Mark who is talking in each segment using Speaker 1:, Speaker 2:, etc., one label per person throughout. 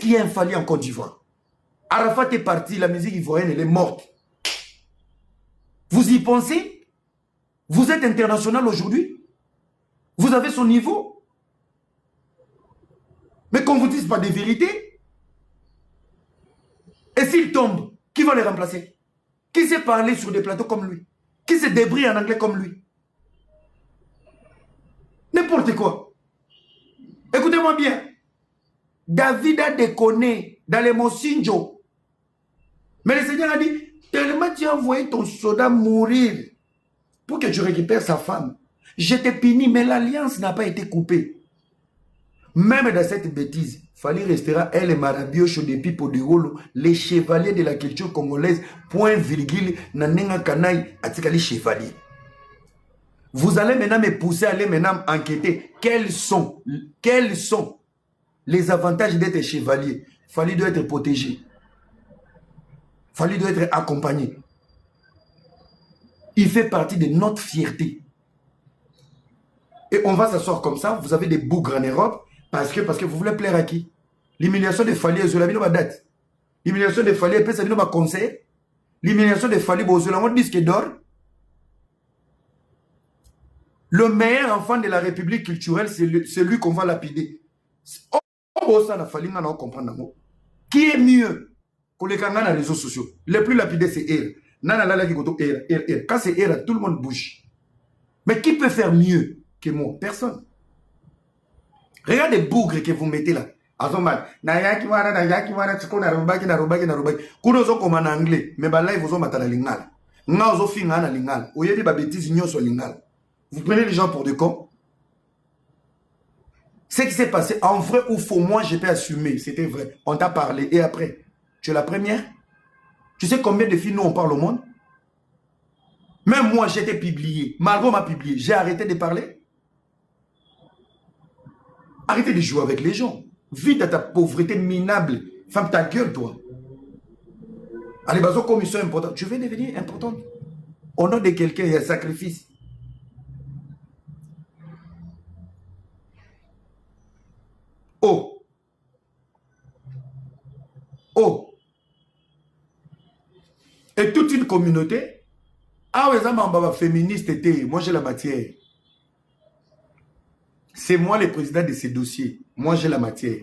Speaker 1: Est-ce qu'il y a un Fally en Côte d'Ivoire? Arafat est parti, la musique ivoirienne, elle est morte. Vous y pensez? Vous êtes international aujourd'hui? Vous avez son niveau? Mais qu'on vous dise pas des vérités? Et s'il tombe, qui va les remplacer? Qui sait parler sur des plateaux comme lui? Qui se débrouille en anglais comme lui? N'importe quoi. Écoutez-moi bien. David a déconné dans les Mosinjo. Mais le Seigneur a dit, tellement tu as envoyé ton soldat mourir pour que tu récupères sa femme. Je t'ai puni, mais l'alliance n'a pas été coupée. Même dans cette bêtise, Fally restera elle et Marabiocho depuis Podegolo, les chevaliers de la culture congolaise, point virgule, nanenga kanai, atikali chevalier. Vous allez maintenant me pousser à aller maintenant enquêter quels sont les avantages d'être chevalier. Fally doit être protégé. Fally doit être accompagné. Il fait partie de notre fierté. Et on va s'asseoir comme ça. Vous avez des bougres en Europe parce que vous voulez plaire à qui? L'humiliation de Fally, je l'ai date. L'humiliation de Fally, ça vient conseil. L'humiliation de Fally, je l'ai disque d'or. Le meilleur enfant de la République culturelle, c'est lui qu'on va lapider. Oh, ça n'a fallu comprendre. Qui est mieux que les Kangana les réseaux sociaux? Le plus lapidé, c'est elle. Quand c'est elle, tout le monde bouge. Mais qui peut faire mieux que moi? Personne. Regardez les bougres que vous mettez là. Azomal, nayaki wana, tsiko narubaki. Kunozo comme en anglais, mais là, ils vous ont matala lingala. Ngaozo fingana lingala. Oyebi ba bêtise nyoso lingala. Vous prenez les gens pour des cons. Ce qui s'est passé, en vrai ou faux, moi, j'ai pas assumé. C'était vrai. On t'a parlé. Et après, tu es la première. Tu sais combien de filles nous on parle au monde? Même moi, j'étais publié. Margot m'a publié. J'ai arrêté de parler. Arrêtez de jouer avec les gens. Vis dans ta pauvreté minable. Ferme ta gueule, toi. Allez, bazo, commission importante. Tu veux devenir importante. Au nom de quelqu'un, il y a un sacrifice. Oh. Oh. Et toute une communauté. Ah ouais, ça m'a féministe était. Moi, j'ai la matière. C'est moi le président de ces dossiers. Moi, j'ai la matière.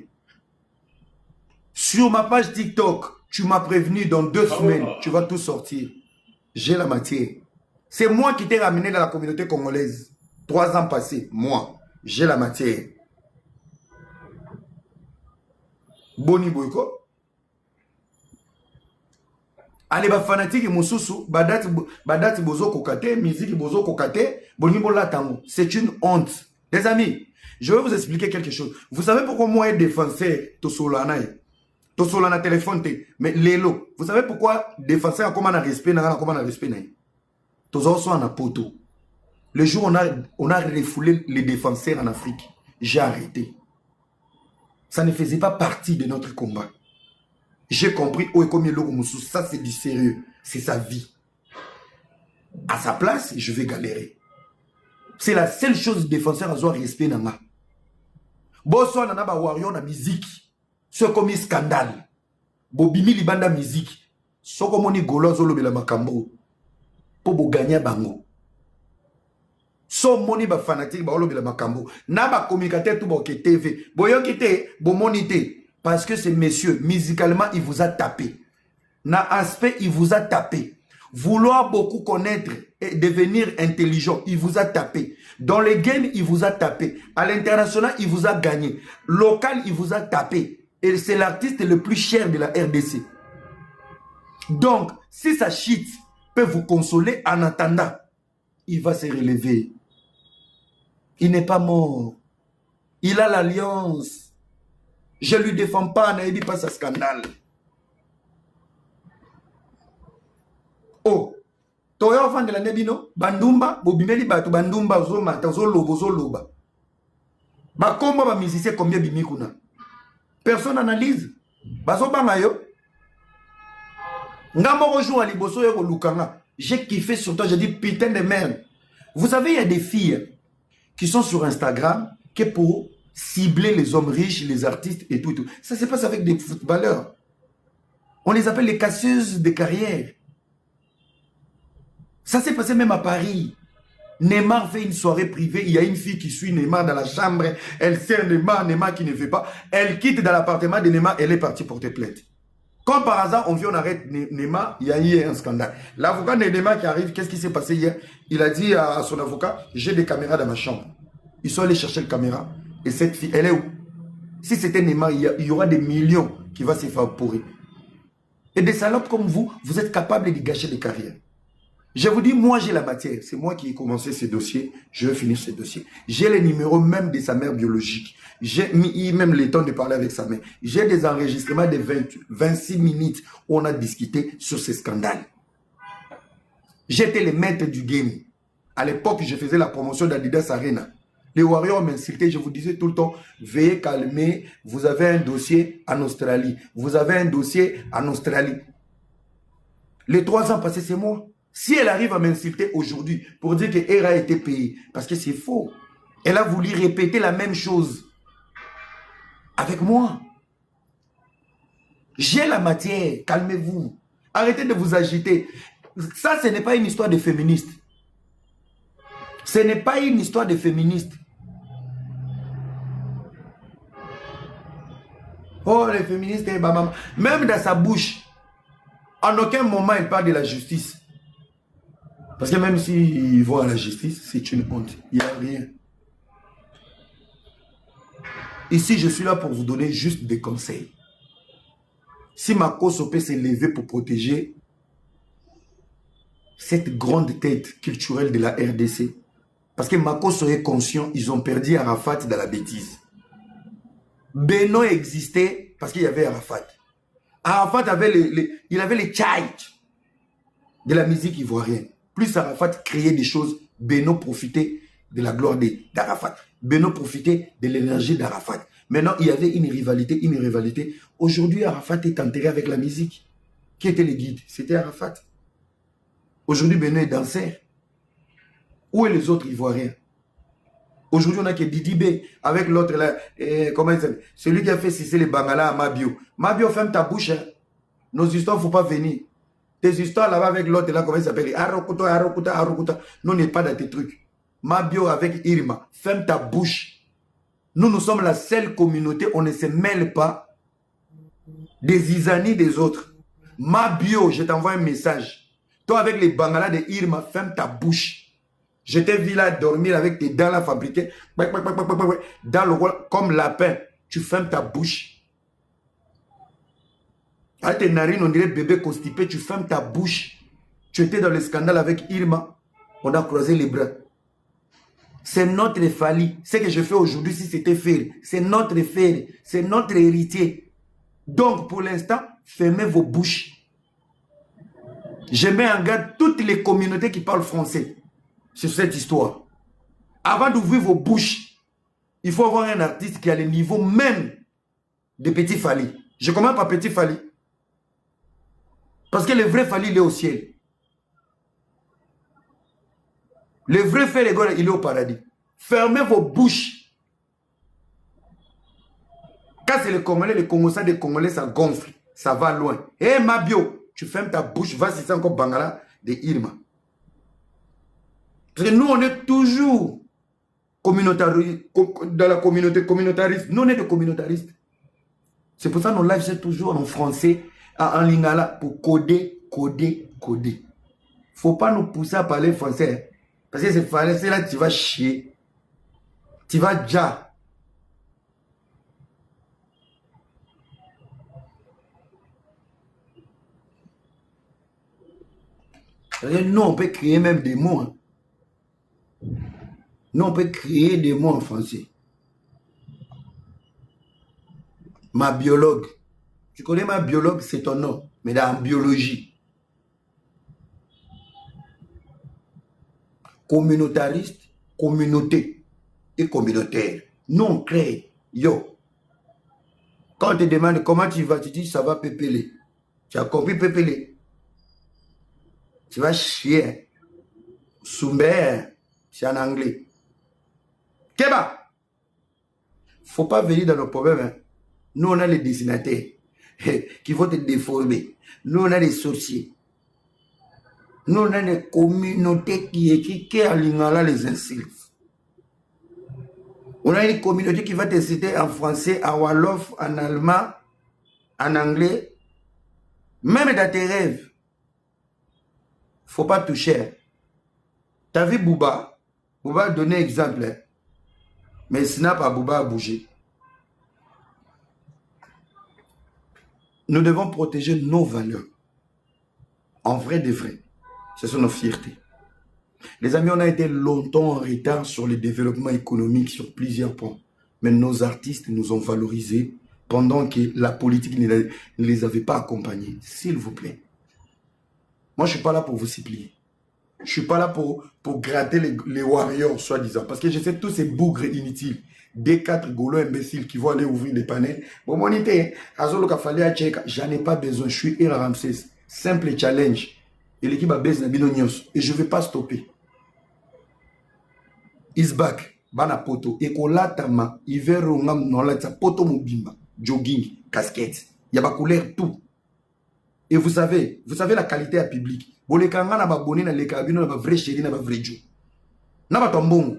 Speaker 1: Sur ma page TikTok, tu m'as prévenu dans 2 semaines, tu vas tout sortir. J'ai la matière. C'est moi qui t'ai ramené dans la communauté congolaise. 3 ans passés, moi, j'ai la matière. Boni Boyko. Allez, ba fanatique mosusu, badati bozo kokate, musique bozo kokate, boni bola tango. C'est une honte. Les amis, je vais vous expliquer quelque chose. Vous savez pourquoi moi être défenseur Tosolana Tosolana téléphone mais Lélo, vous savez pourquoi défenseur comment on a respect comment on a respect Tozo na poto. Le jour où on a refoulé les défenseurs en Afrique, j'ai arrêté. Ça ne faisait pas partie de notre combat. J'ai compris, ça c'est du sérieux. C'est sa vie. À sa place, je vais galérer. C'est la seule chose défenseur à avoir respect. Bosso nana ba warrior na musique. Ce comme scandale. Bobimi libanda musique. Ce comme on golo zolo bela makambo. Pour bo gagner bango. So moni ba fanatique ba bela makambo. Na ba communicateur tout ba ke TV. Boyo kité, bo monité. Parce que ce monsieur, musicalement, il vous a tapé. Na aspect, il vous a tapé. Vouloir beaucoup connaître et devenir intelligent, il vous a tapé. Dans les games, il vous a tapé. À l'international, il vous a gagné. Local, il vous a tapé. Et c'est l'artiste le plus cher de la RDC. Donc, si sa shit peut vous consoler en attendant, il va se relever. Il n'est pas mort. Il a l'alliance. Je ne lui défends pas, ne dit pas ce scandale. Oh, toya enfant de la nebino, bandumba, bobimeli batu, bandumba, zoma, zoloba. Ba komba ba musicien combien bimikuna. Personne analyse. Baso bangayo. Ngamo rejoue à liboso yoko lukanga. J'ai kiffé sur toi, j'ai dit putain de merde. Vous savez, il y a des filles qui sont sur Instagram, qui pour cibler les hommes riches, les artistes et tout. Ça se passe avec des footballeurs. On les appelle les casseuses de carrière. Ça s'est passé même à Paris. Neymar fait une soirée privée, il y a une fille qui suit Neymar dans la chambre, elle sert Neymar, Neymar qui ne fait pas. Elle quitte dans l'appartement de Neymar, elle est partie porter plainte. Comme par hasard, on vient, on arrête Neymar, il y a eu un scandale. L'avocat de Neymar qui arrive, qu'est-ce qui s'est passé hier? Il a dit à son avocat, j'ai des caméras dans ma chambre. Ils sont allés chercher les caméras. Et cette fille, elle est où? Si c'était Neymar, il y aura des millions qui vont s'évaporer. Et des salopes comme vous, vous êtes capables de gâcher des carrières. Je vous dis, moi j'ai la matière. C'est moi qui ai commencé ces dossiers. Je vais finir ces dossiers. J'ai les numéros même de sa mère biologique. J'ai mis même le temps de parler avec sa mère. J'ai des enregistrements de 26 minutes où on a discuté sur ces scandales. J'étais le maître du game. À l'époque, je faisais la promotion d'Adidas Arena. Les Warriors m'insultaient, je vous disais tout le temps, veuillez calmer, vous avez un dossier en Australie. Vous avez un dossier en Australie. Les 3 ans passés, c'est moi. Si elle arrive à m'insulter aujourd'hui pour dire que Hera a été payée, parce que c'est faux. Elle a voulu répéter la même chose avec moi. J'ai la matière, calmez-vous. Arrêtez de vous agiter. Ça, ce n'est pas une histoire de féministe. Ce n'est pas une histoire de féministe. Oh, les féministes, même dans sa bouche, en aucun moment, elle parle de la justice. Parce que même s'ils vont à la justice, c'est une honte. Il n'y a rien. Ici, je suis là pour vous donner juste des conseils. Si Mako Sopé s'est levé pour protéger cette grande tête culturelle de la RDC, parce que Mako est conscient, ils ont perdu Arafat dans la bêtise. Beno existait parce qu'il y avait Arafat. Arafat avait il avait les tchaïs de la musique ivoirienne. Plus Arafat créait des choses, Beno profitait de la gloire d'Arafat. Beno profitait de l'énergie d'Arafat. Maintenant, il y avait une rivalité, une rivalité. Aujourd'hui, Arafat est enterré avec la musique. Qui était le guide? C'était Arafat. Aujourd'hui, Beno est danseur. Où est les autres Ivoiriens? Aujourd'hui, on a que Didi B avec l'autre là. Comment il s'appelle? Celui qui a fait cesser les Bangala à Mabio. Mabio, ferme ta bouche. Hein. Nos histoires, il ne faut pas venir. Tes histoires là-bas avec l'autre là, comment il s'appelle? Arokuta, Arokuta, Arokuta. Nous, on n'est pas dans tes trucs. Mabio avec Irma. Ferme ta bouche. Nous sommes la seule communauté, on ne se mêle pas des Isani des autres. Mabio, je t'envoie un message. Toi avec les Bangala de Irma, ferme ta bouche. Je t'ai vu là dormir avec tes dents là fabriquées. Dans le rôle, comme lapin. Tu fermes ta bouche. Avec tes narines, on dirait bébé constipé. Tu fermes ta bouche. Tu étais dans le scandale avec Irma. On a croisé les bras. C'est notre Fali. Ce que je fais aujourd'hui, si c'était faire, c'est notre faire. C'est notre héritier. Donc, pour l'instant, fermez vos bouches. Je mets en garde toutes les communautés qui parlent français sur cette histoire. Avant d'ouvrir vos bouches, il faut avoir un artiste qui a le niveau même de Petit Fali. Je commence par Petit Fali. Parce que le vrai Fali, il est au ciel. Le vrai fait, les gars, il est au paradis. Fermez vos bouches. Quand c'est les Congolais, les Congolais, des Congolais, ça gonfle. Ça va loin. Hé, Mabio, tu fermes ta bouche. Va si c'est encore Bangala de Irma. Parce que nous, on est toujours dans la communauté communautariste. Nous, on est des communautaristes. C'est pour ça que nos lives, c'est toujours en français, en lingala, pour coder, coder, coder. Faut pas nous pousser à parler français. Parce que c'est français là, tu vas chier. Tu vas déjà. Nous, on peut créer même des mots. Hein. Nous, on peut créer des mots en français. Ma biologue. Tu connais ma biologue, c'est ton nom. Mais dans biologie. Communautariste, communauté et communautaire. Nous, on crée. Yo. Quand on te demande comment tu vas, tu dis ça va pépéler. Tu as compris pépéler. Tu vas chier. Soumber, c'est en anglais. Keba. faut pas venir dans nos problèmes. Hein. Nous, on a les dessinateurs qui vont te déformer. Nous, on a les sorciers. Nous, on a des communautés qui à l'ingala les insultes. On a une communauté qui va te citer en français, en wolof, en allemand, en anglais. Même dans tes rêves. Faut pas toucher. T'as vu Bouba? Bouba a donné exemple. Hein? Mais Snap à Bouba a bougé. Nous devons protéger nos valeurs. En vrai de vrai. Ce sont nos fiertés. Les amis, on a été longtemps en retard sur le développement économique sur plusieurs points. Mais nos artistes nous ont valorisés pendant que la politique ne les avait pas accompagnés. S'il vous plaît. Moi, je ne suis pas là pour vous supplier. Je ne suis pas là pour gratter les warriors, soi-disant. Parce que je sais tous ces bougres inutiles. Des 4 gaulois imbéciles qui vont aller ouvrir des panels. Bon, mon idée, j'en ai pas besoin. Je suis Ira Ramsès. Simple challenge. Et l'équipe a baissé na binonios. Et je ne vais pas stopper. Isback, bana poto. Et kolatama, hiver rongam nolata poto mobimba. Jogging, casquette. Il y a ma couleur, tout. Et vous savez la qualité à public. Bolekanga na baboni na lekabino na ba vrai chéri na ba vrai Dieu. Na ba tombongo.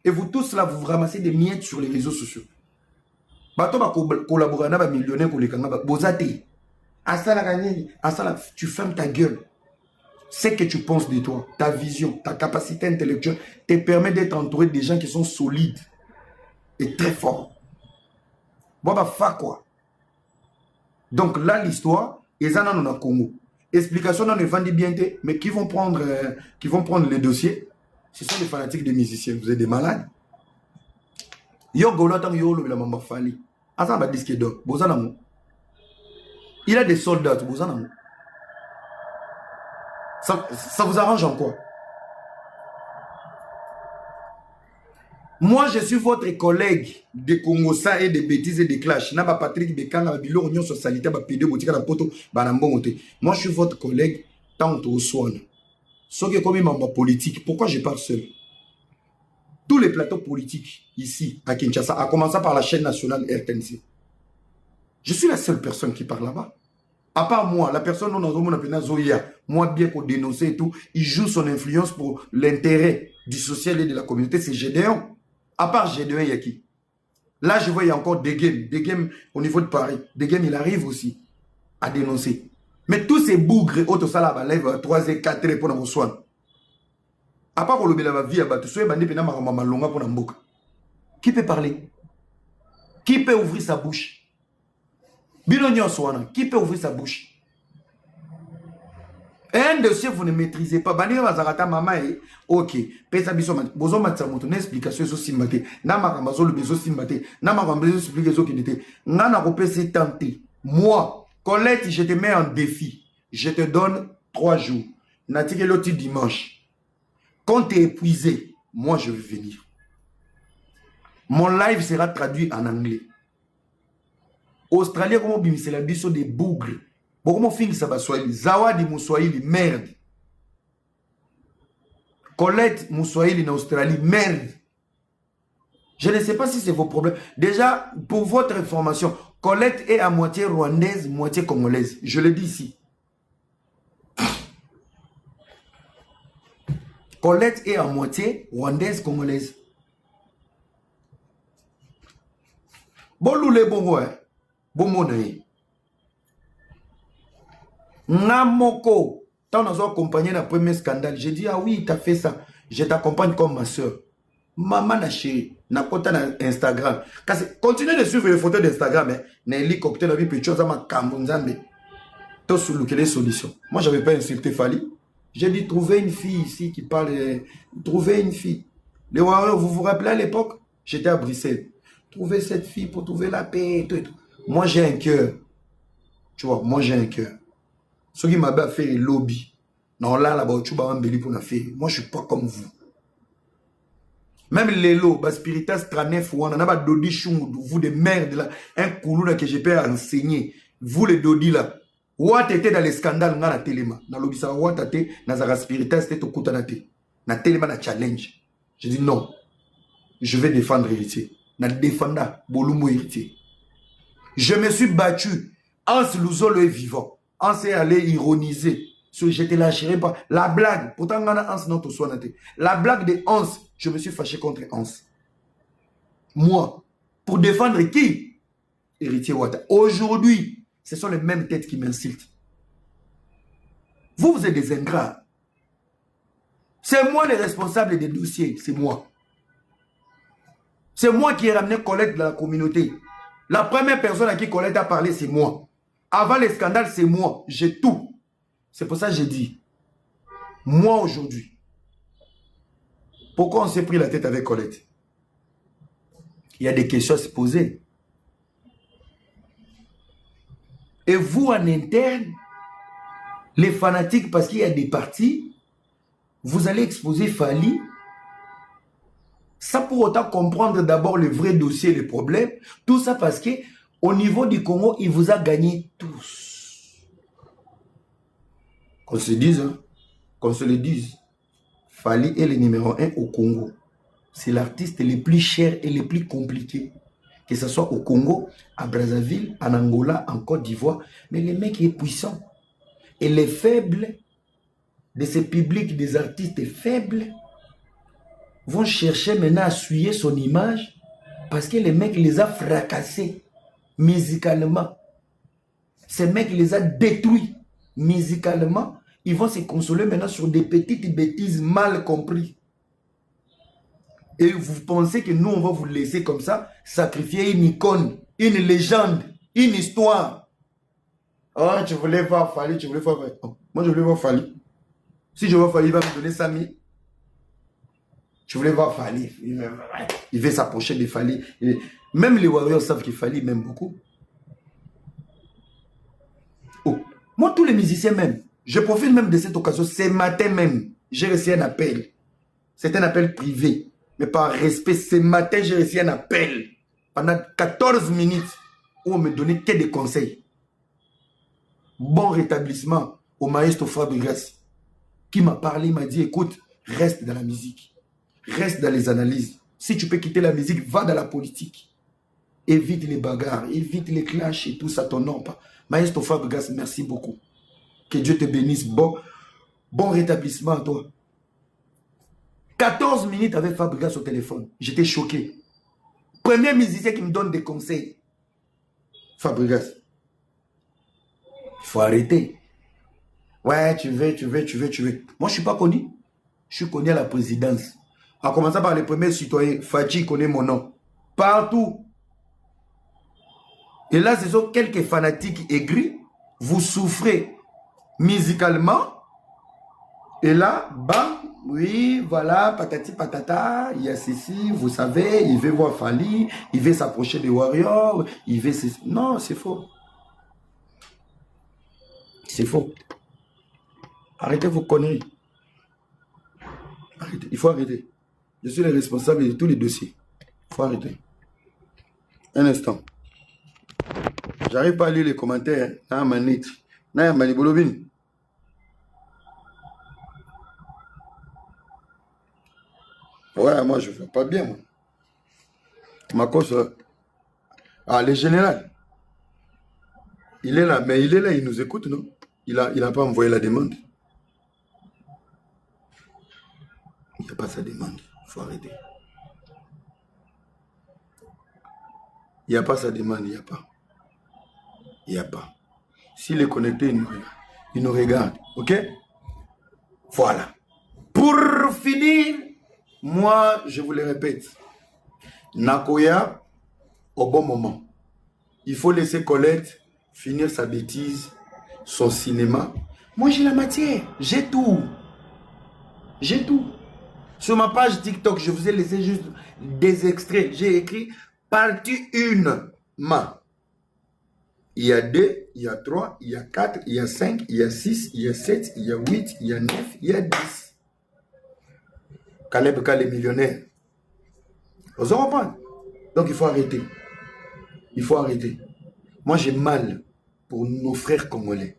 Speaker 1: Et vous tous là, vous ramassez des miettes sur les réseaux sociaux. Bato ba collaborer na ba millionnaire kolekanga ba bozate. Asala gagné, asala tu fermes ta gueule. Ce que tu penses de toi, ta vision, ta capacité intellectuelle te permet d'être entouré de gens qui sont solides et très forts. Bon bah fa quoi. Donc là l'histoire ils en ont en Congo. Explication dans le vendit bien, mais qui vont prendre les dossiers. Ce sont des fanatiques des musiciens. Vous êtes des malades. Yo golotan yo lo la mamba fali. Asa ba disque d'or. Bozana. Il a des soldats. Bozana. Ça vous arrange en quoi? Moi, je suis votre collègue de Congosa et de bêtises et de clash. Naba Patrick Bekanga, Bilo Union Socialité, Pédé, Botika, la Poto, Banambongote. Moi, je suis votre collègue tant au soin. Ce qui est comme membre politique, pourquoi je parle seul? Tous les plateaux politiques ici, à Kinshasa, à commencer par la chaîne nationale RTNC. Je suis la seule personne qui parle là-bas. À part moi, la personne dont on a Zoya, moi bien qu'on dénonce et tout, il joue son influence pour l'intérêt du social et de la communauté, c'est Gédéon. À part Gédéon, il y a qui? Là, je vois, il y a encore des games au niveau de Paris. Des games, il arrive aussi à dénoncer. Mais tous ces bougres, autres salabes, lèvent 3 et 4 pour nous soigner. À part le la vie, qui peut parler? Qui peut ouvrir sa bouche? Qui peut ouvrir sa bouche? Un dossier, vous ne maîtrisez pas. Ok. Moi, Colette, je te mets en défi. Je te donne 3 jours. Natike l'autre dimanche. Quand tu es épuisé, moi je vais venir. Mon live sera traduit en anglais. Australie, comment bim, c'est la biso des bougres. Bon, comment finit ça va Swahili? Zawadi Mouswahili, merde. Colette Mouswahili en Australie, merde. Je ne sais pas si c'est vos problèmes. Déjà, pour votre information, Colette est à moitié rwandaise, moitié congolaise. Je le dis ici. Colette est à moitié rwandaise, congolaise. Bon, loulé, bon, ouais. Bon, mon ami. Namoko, quand nous avons accompagné le premier scandale, j'ai dit, ah oui, tu as fait ça. Je t'accompagne comme ma soeur. Maman, la chérie, n'a pas Instagram. Continuez de suivre les photos d'Instagram. N'a hélicoptère, la vie, puis chose à ma cambonzambe. Tout sur les solutions. Moi, je n'avais pas insulté Fali. J'ai dit, trouvez une fille ici qui parle. Trouvez une fille. Les Warriors, vous vous rappelez à l'époque? J'étais à Bruxelles. Trouvez cette fille pour trouver la paix et tout et tout. Moi, j'ai un cœur. Tu vois, moi, j'ai un cœur. Ceux qui m'avaient fait les lobbies. Non, là-bas, tu vas embellir pour la faire. Moi, je ne suis pas comme vous. Même les lots, spiritas stranef, on a pas dodi chou, vous des merdes là, un coulou là que j'ai pas enseigner. Vous les dodi là. What était dans les scandales na téléma. Na lobisa what était na zara spiritas c'était okuta na té. Na téléma na challenge. Je dis non. Je vais défendre héritier. na défenda Bolumbo héritier. Je me suis battu. Hans Luzolo est vivant. Hans est allé ironiser. Je te lâcherai pas. La blague, pourtant Hans non to soinate. La blague de Hans, je me suis fâché contre Hans. Moi, pour défendre qui? Héritier Ouattara. Aujourd'hui, ce sont les mêmes têtes qui m'insultent. Vous êtes des ingrats. C'est moi le responsable des dossiers, c'est moi. C'est moi qui ai ramené Colette dans la communauté. La première personne à qui Colette a parlé, c'est moi. Avant les scandales, c'est moi. J'ai tout. C'est pour ça que j'ai dit, moi aujourd'hui, pourquoi on s'est pris la tête avec Colette? Il y a des questions à se poser. Et vous, en interne, les fanatiques, parce qu'il y a des partis, vous allez exposer Fally, sans pour autant comprendre d'abord le vrai dossier, les problèmes. Tout ça parce que au niveau du Congo, il vous a gagné tous. Qu'on se dise, hein, qu'on se le dise, Fally est le numéro 1 au Congo. C'est l'artiste le plus cher et le plus compliqué. Que ce soit au Congo, à Brazzaville, en Angola, en Côte d'Ivoire. Mais le mec est puissant. Et les faibles de ce public, des artistes faibles, vont chercher maintenant à suyer son image parce que les mecs les a fracassés musicalement. Ces mecs les a détruits musicalement. Ils vont se consoler maintenant sur des petites bêtises mal comprises. Et vous pensez que nous, on va vous laisser comme ça, sacrifier une icône, une légende, une histoire. Oh, tu voulais voir Fally, tu voulais voir Fally. Oh, moi, je voulais voir Fally. Si je vois Fally, il va me donner 100 000. Tu voulais voir Fally. Il veut s'approcher de Fally. Même les Warriors savent que Fally m'aime beaucoup. Oh, moi, tous les musiciens même, je profite même de cette occasion. Ce matin même, j'ai reçu un appel. C'est un appel privé. Mais par respect, ce matin, j'ai reçu un appel pendant 14 minutes où on me donnait que des conseils. Bon rétablissement au maestro Fabregas qui m'a parlé, il m'a dit, écoute, reste dans la musique, reste dans les analyses. Si tu peux quitter la musique, va dans la politique. Évite les bagarres, évite les clashs et tout ça, ton nom. Maestro Fabregas, merci beaucoup. Que Dieu te bénisse. Bon rétablissement à toi. 14 minutes avec Fabregas au téléphone. J'étais choqué. Premier musicien qui me donne des conseils. Fabregas. Il faut arrêter. Ouais, tu veux. Moi, je ne suis pas connu. Je suis connu à la présidence. En commençant par les premiers citoyens. Fadji connaît mon nom. Partout. Et là, ce sont quelques fanatiques aigris. Vous souffrez musicalement. Et là, bam. Oui, voilà, patati patata, il y a ceci, vous savez, il veut voir Fally, il veut s'approcher des Warriors, il veut... Non, c'est faux. C'est faux. Arrêtez vos conneries. Arrêtez, il faut arrêter. Je suis le responsable de tous les dossiers. Il faut arrêter. Un instant. J'arrive pas à lire les commentaires. Ouais, moi, je ne fais pas bien, moi. Ma cause... Ah, le général. Il est là, mais il est là, il nous écoute, non? Il a pas envoyé la demande. Il n'y a pas sa demande. Il faut arrêter. Il n'y a pas sa demande, il n'y a pas. Il n'y a pas. S'il est connecté, il nous regarde. OK? Voilà. Pour finir... Moi, je vous le répète, Nakoya, au bon moment. Il faut laisser Colette finir sa bêtise, son cinéma. Moi, j'ai la matière, j'ai tout. J'ai tout. Sur ma page TikTok, je vous ai laissé juste des extraits. J'ai écrit partie 1, ma. Il y a 2, il y a 3, il y a 4, il y a 5, il y a 6, il y a 7, il y a 8, il y a 9, il y a 10. Caleb Kale millionnaire. Vous en comprenez? Donc il faut arrêter. Il faut arrêter. Moi j'ai mal pour nos frères congolais.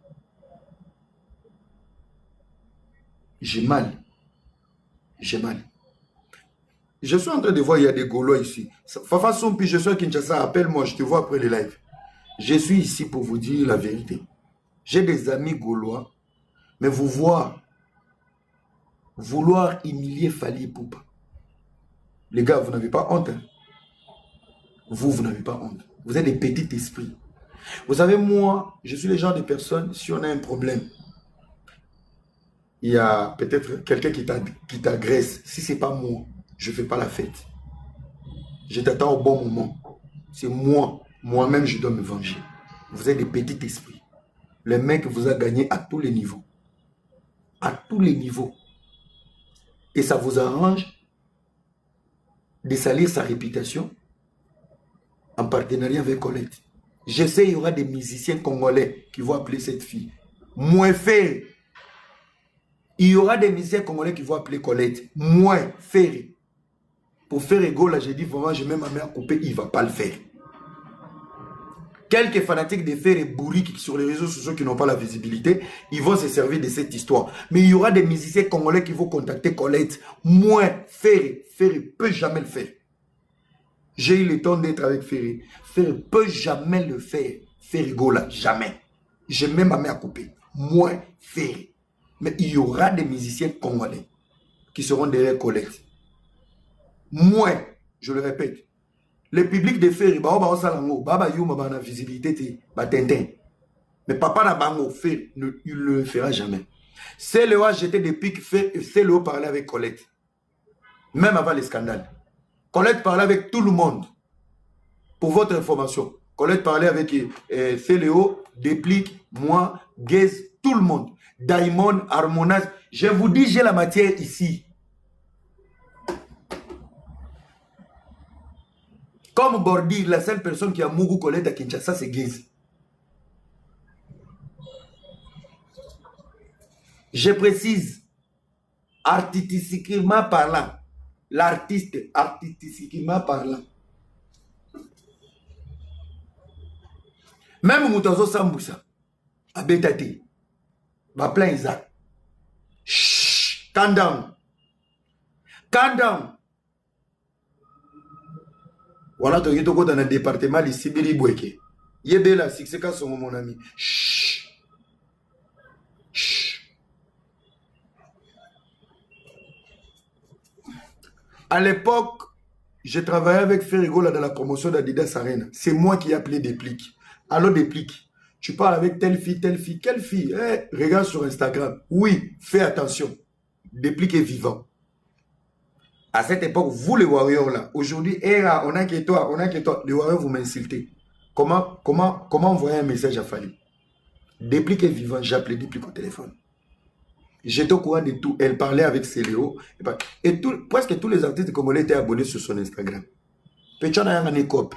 Speaker 1: J'ai mal. J'ai mal. Je suis en train de voir, il y a des Gaulois ici. Fafa Sompi, je suis à Kinshasa, appelle-moi, je te vois après le live. Je suis ici pour vous dire la vérité. J'ai des amis Gaulois, mais vouloir humilier Fally Ipupa. Les gars, vous n'avez pas honte. Hein? Vous n'avez pas honte. Vous êtes des petits esprits. Vous savez, moi, je suis le genre de personne, si on a un problème, il y a peut-être quelqu'un qui t'agresse. Si ce n'est pas moi, je ne fais pas la fête. Je t'attends au bon moment. C'est moi-même, je dois me venger. Vous êtes des petits esprits. Le mec vous a gagné à tous les niveaux. À tous les niveaux. Et ça vous arrange de salir sa réputation en partenariat avec Colette. Je sais, il y aura des musiciens congolais qui vont appeler cette fille. Moins fait. Il y aura des musiciens congolais qui vont appeler Colette. Moins fait. Pour faire égaux, là, j'ai dit vraiment, je mets ma main à couper, il ne va pas le faire. Quelques fanatiques de fer et bourriques sur les réseaux sociaux qui n'ont pas la visibilité, ils vont se servir de cette histoire. Mais il y aura des musiciens congolais qui vont contacter Colette. Moins Ferré. Ferré ne peut jamais le faire. J'ai eu le temps d'être avec Ferré. Ferré ne peut jamais le faire. Ferré Gola, jamais. Je mets ma main à couper. Moins Ferré. Mais il y aura des musiciens congolais qui seront derrière Colette. Moins, je le répète. Le public de Ferré, il a visibilité, mais papa n'a pas fait, il ne le fera jamais. C'est le a jeté des pics, c'est le parler avec Colette. Même avant les scandales. Colette parlait avec tout le monde. Pour votre information, Colette parlait avec Céléo, Déplique, moi, Gaze, tout le monde. Diamond, Harmonaz. Je vous dis, j'ai la matière ici. Comme Bordi, la seule personne qui a Mougou Colette à Kinshasa, c'est Gaze. Je précise, artistiquement parlant, l'artiste, artistiquement parlant. Même Moutazo Samboussa, à Betati, va plein Isaac. Chut, calm down. Calm down. Voilà, tu es dans le département de Sibiri Boueke. Yébela, c'est quand son mon ami. Chut. Chut. À l'époque, je travaillais avec Ferrigo dans la promotion d'Adidas Arena. C'est moi qui ai appelé Déplique. Alors Déplique, tu parles avec telle fille. Quelle fille? Regarde sur Instagram. Oui, fais attention. Déplique est vivant. À cette époque, vous les Warriors là, aujourd'hui, on a que toi, les Warriors vous m'insultez. Comment envoyer un message à Fally? Déplique est vivant, j'ai appelé Déplique au téléphone. J'étais au courant de tout. Elle parlait avec Céléo. Et presque tous les artistes congolais étaient abonnés sur son Instagram. Petit n'a rien cop.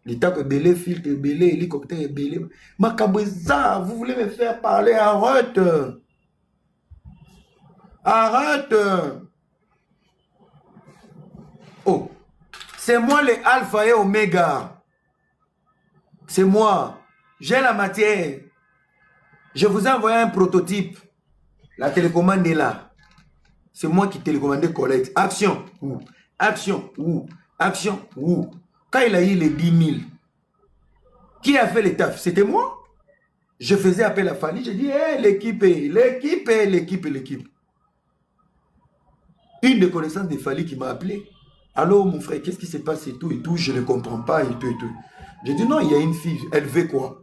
Speaker 1: L'état que belé, filtre belé, hélicoptère belé. Makabouza, vous voulez me faire parler? Arrête. Arrête. Oh, c'est moi le alpha et oméga. C'est moi. J'ai la matière. Je vous ai envoyé un prototype. La télécommande est là. C'est moi qui télécommandais Colette. Action. Ouh. Action. Ouh. Action. Ouh. Quand il a eu les 10 000, qui a fait le taf? C'était moi. Je faisais appel à Fally. J'ai dit, hey, l'équipe. Une des connaissances de Fally qui m'a appelé. Allô, mon frère, qu'est-ce qui se passe et tout, je ne comprends pas et tout. J'ai dit, non, il y a une fille, elle veut quoi?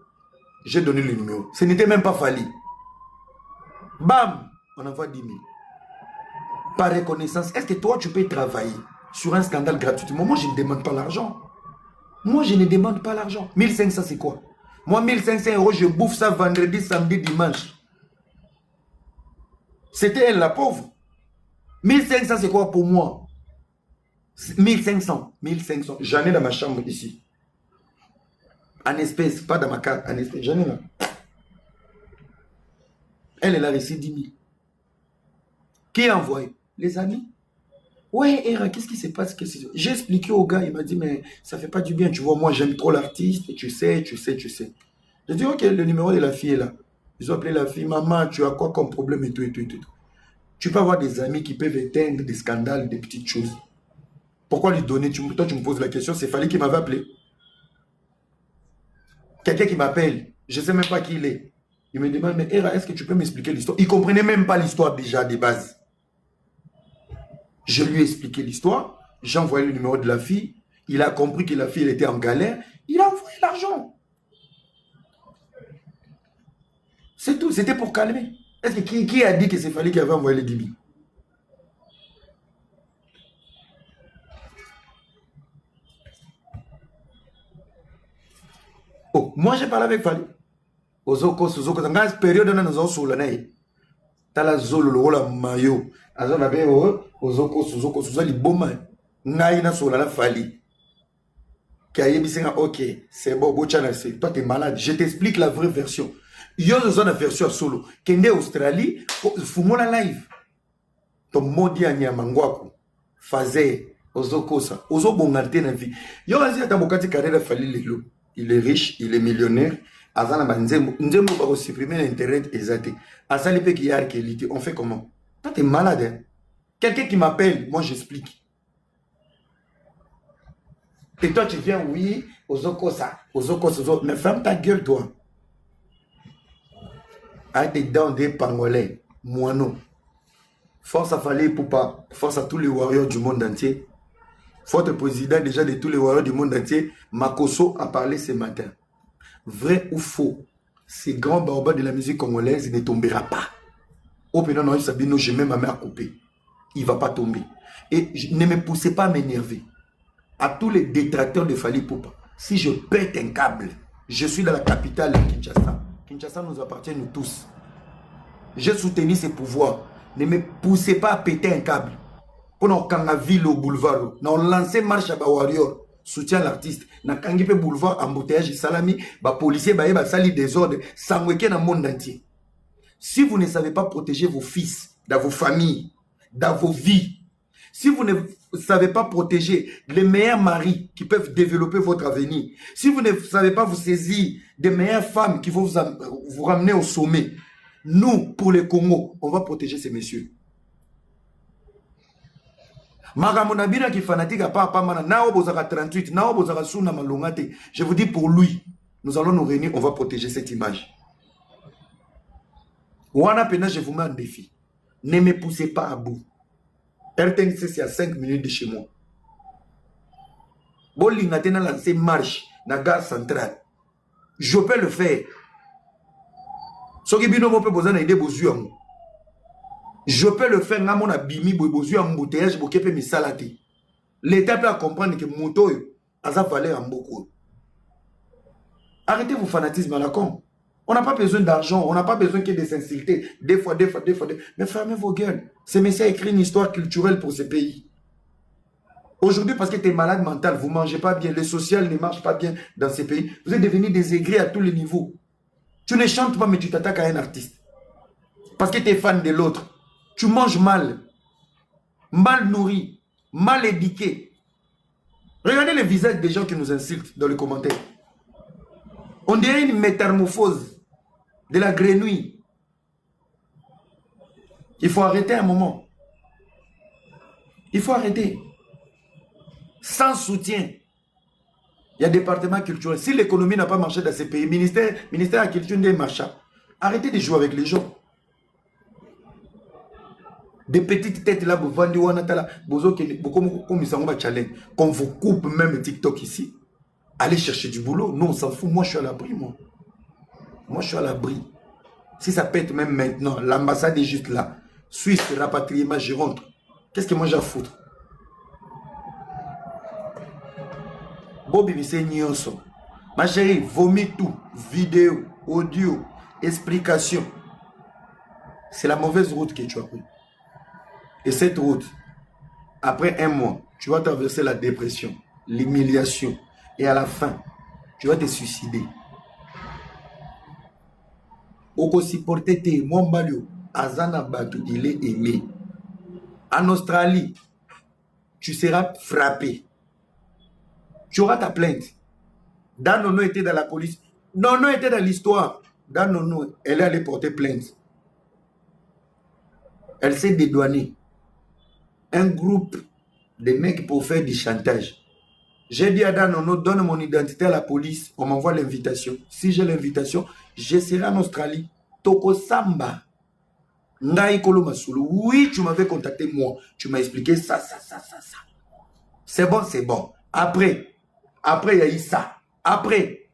Speaker 1: J'ai donné le numéro. Ce n'était même pas Fally. Bam, on envoie 10 000. Par reconnaissance, est-ce que toi, tu peux travailler sur un scandale gratuitement? Moi, je ne demande pas l'argent. Moi, je ne demande pas l'argent. 1500, c'est quoi? Moi, 1500 €, je bouffe ça vendredi, samedi, dimanche. C'était elle, la pauvre. 1500, c'est quoi pour moi? 1500. J'en ai dans ma chambre ici. En espèces, pas dans ma carte, en espèces. J'en ai là. Elle a reçu 10 000. Qui a envoyé? Les amis. Ouais, Era, qu'est-ce qui se passe? J'ai expliqué au gars, il m'a dit, mais ça fait pas du bien, tu vois, moi j'aime trop l'artiste, tu sais. J'ai dit, ok, le numéro de la fille est là. Ils ont appelé la fille, maman, tu as quoi comme problème et tout. Tu peux avoir des amis qui peuvent éteindre des scandales, des petites choses. Pourquoi lui donner? Toi, tu me poses la question. C'est Fally qui m'avait appelé. Quelqu'un qui m'appelle. Je ne sais même pas qui il est. Il me demande, mais Hera, est-ce que tu peux m'expliquer l'histoire? Il ne comprenait même pas l'histoire déjà de base. Je lui ai expliqué l'histoire. J'ai envoyé le numéro de la fille. Il a compris que la fille elle était en galère. Il a envoyé l'argent. C'est tout. C'était pour calmer. Est-ce que qui a dit que c'est Fally qui avait envoyé les 10 000? Oh, moi j'ai parlé avec Fally. Ozoko, dans cette période, nous avons soulé. Tala zolo la mayo. Azon avait Ozoko, les bons Naïna sola la Fally. Ok, c'est bon, toi t'es malade. Je t'explique la vraie version. Yo zone la version solo. Kende Australie, fumo la live. Ton modi a nyamangwaku. Faze, Ozokosa, Ozobongante na vie. Yo azi atabokati carrière Fally lelo. Il est riche, il est millionnaire. Azana banzembo, nzembo ba supprimer l'internet exacté. Azali pe ki yar qualité. On fait comment? Toi t'es malade. Hein? Quelqu'un qui m'appelle, moi j'explique. Et toi tu viens, oui, Ozokosa, mais ferme ta gueule toi. Arrête tes dents des pangolais, moi non. Force à Fally Ipupa, force à tous les warriors du monde entier. Votre président déjà de tous les warriors du monde entier, Makosso a parlé ce matin. Vrai ou faux, ces grands barbares de la musique congolaise ne tombera pas. Au pénal, non, Sabino, j'ai même ma main à couper. Il ne va pas tomber. Et ne me poussez pas à m'énerver. À tous les détracteurs de Fally Ipupa, si je pète un câble, je suis dans la capitale de Kinshasa. Kinshasa nous appartient nous tous. J'ai soutenu ses pouvoirs. Ne me poussez pas à péter un câble. Quand on a ville au boulevard, on a lancé marche à Warrior, soutient l'artiste. On a kangipe boulevard, embouteillage, salami, ba policier, ba sali désordre, sangweke dans le monde entier. Si vous ne savez pas protéger vos fils, dans vos familles, dans vos vies, si vous ne savez pas protéger les meilleurs maris qui peuvent développer votre avenir, si vous ne savez pas vous saisir des meilleures femmes qui vont vous ramener au sommet, nous, pour les Congo, on va protéger ces messieurs. Maramonabina qui fanatique à part mana nao bozaka 38 nao bozaka suna malongate. Je vous dis pour lui, nous allons nous réunir, on va protéger cette image. Wana pena je vous mets en défi. Ne me poussez pas à bout. RTNC c'est à 5 minutes de chez moi. Bolingate na lancé marche na gare centrale. Je peux le faire. Soki bino mo pe bozana ide bozuango. Je peux le faire, na mon abimi bozu embouteillage bokepe misalati. L'État peut comprendre que moto a sa valeur en beaucoup. Arrêtez vos fanatismes à la con. On n'a pas besoin d'argent, on n'a pas besoin qu'il y ait des insultés. Des fois. Mais fermez vos gueules. Ce monsieur a écrit une histoire culturelle pour ce pays. Aujourd'hui, parce que tu es malade mental, vous ne mangez pas bien, le social ne marche pas bien dans ces pays. Vous êtes devenus des aigris à tous les niveaux. Tu ne chantes pas, mais tu t'attaques à un artiste. Parce que tu es fan de l'autre. Tu manges mal nourri, mal éduqué. Regardez les visages des gens qui nous insultent dans les commentaires. On dirait une métamorphose de la grenouille. Il faut arrêter un moment. Il faut arrêter. Sans soutien, il y a des départements culturels. Si l'économie n'a pas marché dans ces pays, ministère de la culture ne marche. Arrêtez de jouer avec les gens. Des petites têtes là, qu'on vous coupe même TikTok ici. Allez chercher du boulot. Non, on s'en fout. Moi, je suis à l'abri, moi. Moi, je suis à l'abri. Si ça pète même maintenant, l'ambassade est juste là. Suisse, rapatriement, je rentre. Qu'est-ce que moi j'ai à foutre? Bobby, c'est Nyonso. Ma chérie, vomis tout. Vidéo, audio, explication. C'est la mauvaise route que tu as pris. Et cette route, après un mois, tu vas traverser la dépression, l'humiliation. Et à la fin, tu vas te suicider. Oko supporter te Mombalio, Azana Batu, il est aimé. En Australie, tu seras frappé. Tu auras ta plainte. Dan Nono était dans la police. Nono était dans l'histoire. Dan Nono, elle est allée porter plainte. Elle s'est dédouanée. Un groupe des mecs pour faire du chantage. J'ai dit à Danono, donne mon identité à la police, on m'envoie l'invitation. Si j'ai l'invitation, je serai en Australie. Toko Samba. Ngai Kolo Masulu. Oui, tu m'avais contacté moi. Tu m'as expliqué ça. C'est bon, c'est bon. Après, il y a eu ça. Après,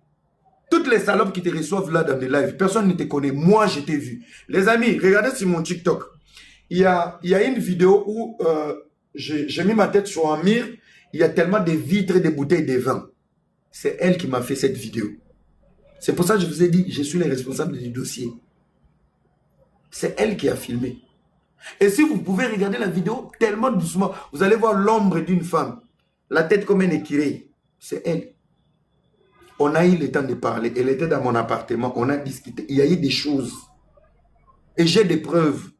Speaker 1: toutes les salopes qui te reçoivent là dans des lives, personne ne te connaît. Moi, je t'ai vu. Les amis, regardez sur mon TikTok. Il y a une vidéo où j'ai mis ma tête sur un mur. Il y a tellement de vitres et de bouteilles de vin. C'est elle qui m'a fait cette vidéo. C'est pour ça que je vous ai dit, je suis le responsable du dossier. C'est elle qui a filmé. Et si vous pouvez regarder la vidéo tellement doucement, vous allez voir l'ombre d'une femme. La tête comme un écureuil. C'est elle. On a eu le temps de parler. Elle était dans mon appartement. On a discuté. Il y a eu des choses. Et j'ai des preuves.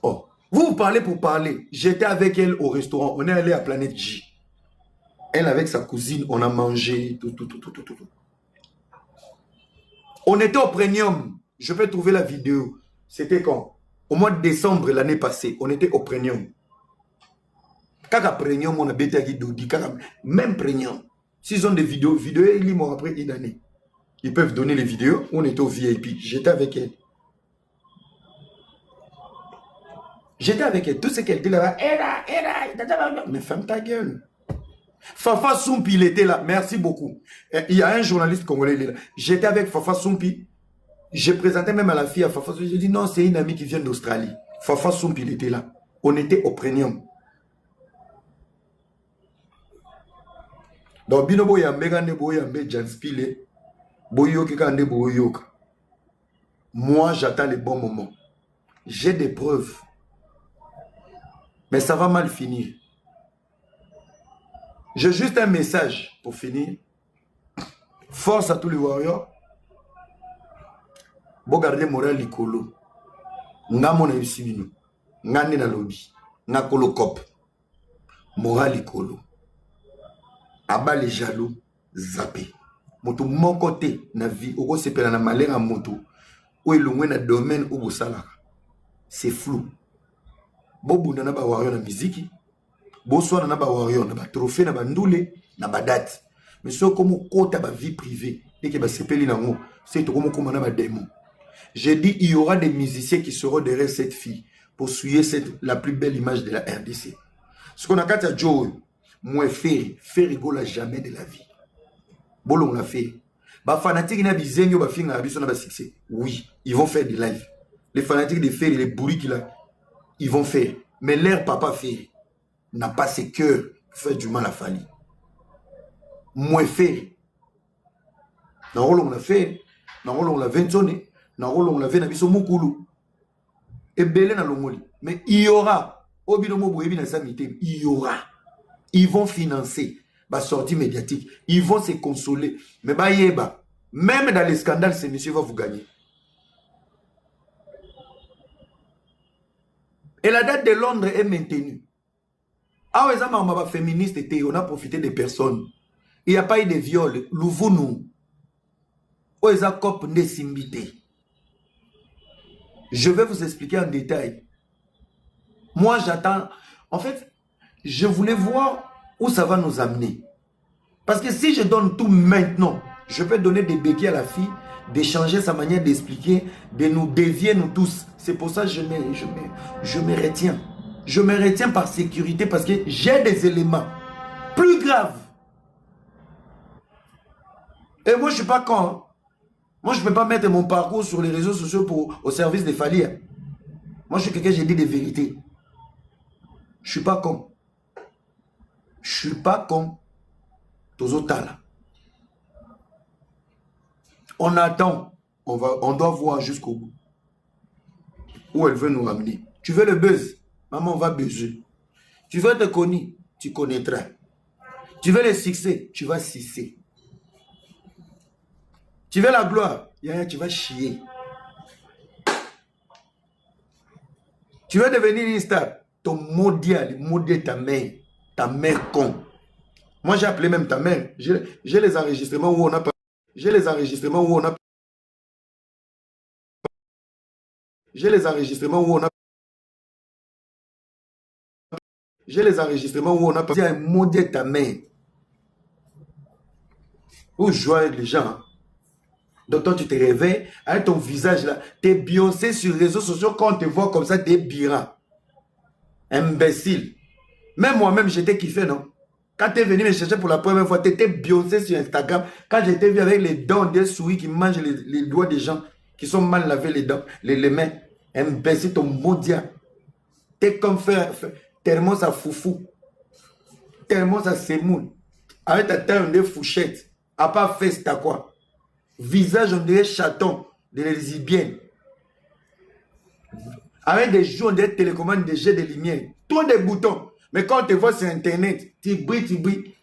Speaker 1: Oh. Vous parlez pour parler. J'étais avec elle au restaurant. On est allé à Planète J. Elle avec sa cousine, on a mangé. Tout. On était au Premium. Je peux trouver la vidéo. C'était quand? Au mois de décembre l'année passée. On était au Premium. Kaka Premium, on a bêté avec Dodi. Même Premium. S'ils ont des vidéos, ils m'ont après une année. Ils peuvent donner les vidéos. On était au VIP. J'étais avec elle. Tout ce qu'elle dit là-bas. Mais ferme ta gueule. Fafa Soumpi, il était là. Merci beaucoup. Il y a un journaliste congolais, il est là. J'étais avec Fafa Soumpi. J'ai présenté même à la fille à Fafa Soumpi. J'ai dit non, c'est une amie qui vient d'Australie. Fafa Soumpi, il était là. On était au Premium. Donc, binobo yambe kande bo yambe janspile. Boyoke kande boyoka. Moi, j'attends les bons moments. J'ai des preuves. Mais ça va mal finir. J'ai juste un message pour finir. Force à tous les warriors. Bon garder moral likolo. Nga mona yusimino. Nga nena lobby. Nga kolo kop. Moral likolo. Aba les jaloux. Zappé. Moto mon côté na vie. Oko sepela na malera moto. Ou elongwe na domaine ou bosala. C'est flou. Bobu nana ba warrior na miziki. Bonsoir na ba warrior na ba trophée na ba ndoule na ba date. Mais ce comme kota ba vie privée et que ba sepeli nango, c'est to comme na ba démon. J'ai dit il y aura des musiciens qui seront derrière cette fille pour souiller la plus belle image de la RDC. Ce qu'on a quand à Joe, moi fait rigoler jamais de la vie. Bolon l'a fait. Ba fanatique na bizenyo ba finga biso na ba succès. Oui, ils vont faire des lives. Les fanatiques de faire les bourris qui là, ils vont faire. Mais leur papa fait n'a pas ses cœurs fait du mal à Fali. Moi fait. Dans rôle on l'a fait, dans rôle on l'a ventionné, dans rôle on l'a fait na biso mukulu. Et belé na longoli. Mais il y aura obinomo boyebi na samité, il y aura. Ils vont financer la sortie médiatique, ils vont se consoler. Mais bah yeba, même dans les scandales, ce monsieur va vous gagner. Et la date de Londres est maintenue. Ah ouais, ça m'a féministe était, on a profité des personnes. Il n'y a pas eu de viol. Louvounou. Oh, ça cop ne simbité. Je vais vous expliquer en détail. Moi, j'attends. En fait, je voulais voir où ça va nous amener. Parce que si je donne tout maintenant, je peux donner des béquilles à la fille, d'échanger sa manière d'expliquer, de nous dévier nous tous. C'est pour ça que je me retiens. Je me retiens par sécurité parce que j'ai des éléments plus graves. Et moi, je ne suis pas con. Hein. Moi, je ne peux pas mettre mon parcours sur les réseaux sociaux au service des Fali. Hein. Moi, je suis quelqu'un, j'ai dit des vérités. Je ne suis pas con. Je ne suis pas con. Tozotala. On attend. On doit voir jusqu'au bout. Où elle veut nous ramener. Tu veux le buzz? Maman, on va buzzer. Tu veux te connaître? Tu connaîtras. Tu veux le succès? Tu vas succès. Tu veux la gloire? Tu vas chier. Tu veux devenir une star? Ton maudit ta mère con. Moi, j'ai appelé même ta mère. J'ai les enregistrements où on a... J'ai les enregistrements où on a... J'ai les enregistrements où on a... J'ai les enregistrements où on a passé un mot de ta mère. Où jouer avec les gens. Donc toi, tu te réveilles avec ton visage là. T'es bioncé sur les réseaux sociaux. Quand on te voit comme ça, t'es bira. Imbécile. Même moi-même, j'étais kiffé, non? Quand tu es venu me chercher pour la première fois, tu étais bioncé sur Instagram. Quand j'étais vu avec les dents des souris qui mangent les doigts des gens, qui sont mal lavés les dents, les mains. Imbécile, ton maudit. T'es comme tellement ça foufou. Tellement ça sémoule. Avec ta taille, on dirait fourchette. À part fesse, t'as quoi? Visage, on dirait chaton de lesbiennes. Avec des joues, on dirait télécommande, des jets de lumière. Tout des boutons. Mais quand on te voit sur Internet, tu brilles, tu brilles.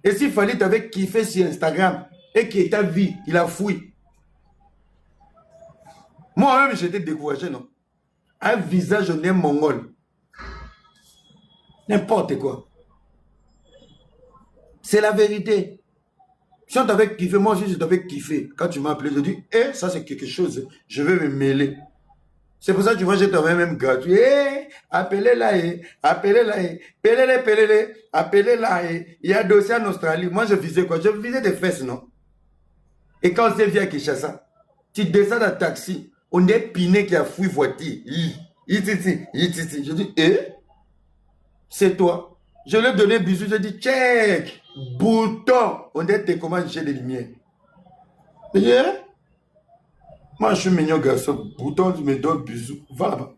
Speaker 1: Et s'il fallait t'avais kiffé sur Instagram et qu'il t'a vu, il a fouillé. Moi-même, j'étais découragé, non? Un visage, on est mongol. N'importe quoi. C'est la vérité. Si on t'avait kiffé, moi aussi je t'avais kiffé. Quand tu m'as appelé, je dis, ça c'est quelque chose, je vais me mêler. C'est pour ça que tu vois, je t'avais même gratuit. Appelez-la, appelez-la, appelez-la. Il y a dossier en Australie. Moi, je visais quoi? Je visais des fesses, non? Et quand on s'est vu à Kinshasa, tu descends dans le taxi, on est piné qui a fouillé voiture. Je dis, c'est toi. Je lui ai donné un bisou, je dis, check, bouton. On est comment j'ai des lumières. Moi, je suis mignon garçon. Bouton, tu me donnes bisous. Va là-bas.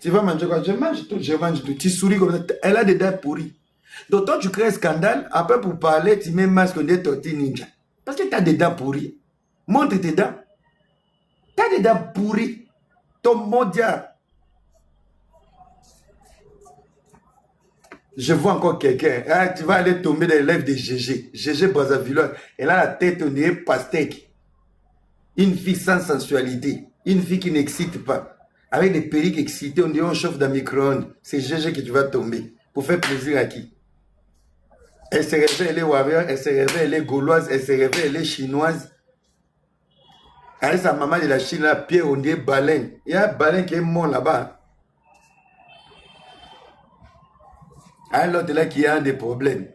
Speaker 1: Tu vas manger quoi? Je mange tout, je mange tout. Tu souris comme ça. Elle a des dents pourries. Donc, toi, tu crées un scandale. Après, pour parler, tu mets masque de tortille ninja. Parce que tu as des dents pourries. Montre tes dents. Tu as des dents pourries. Ton mondial. Je vois encore quelqu'un. Ah, tu vas aller tomber dans les lèvres de GG. GG Brazzaville. Elle a la tête au nez pastèque. Une fille sans sensualité. Une fille qui n'excite pas. Avec des perruques excitées, on dirait on chauffe dans le micro-ondes. C'est GG que tu vas tomber. Pour faire plaisir à qui? Elle se réveille, elle est warrior. Elle se réveille, elle est gauloise. Elle se réveille, elle est chinoise. Avec sa maman de la Chine, là, Pierre, on dirait baleine. Il y a un baleine qui est mort là-bas. À l'autre là qui a des problèmes.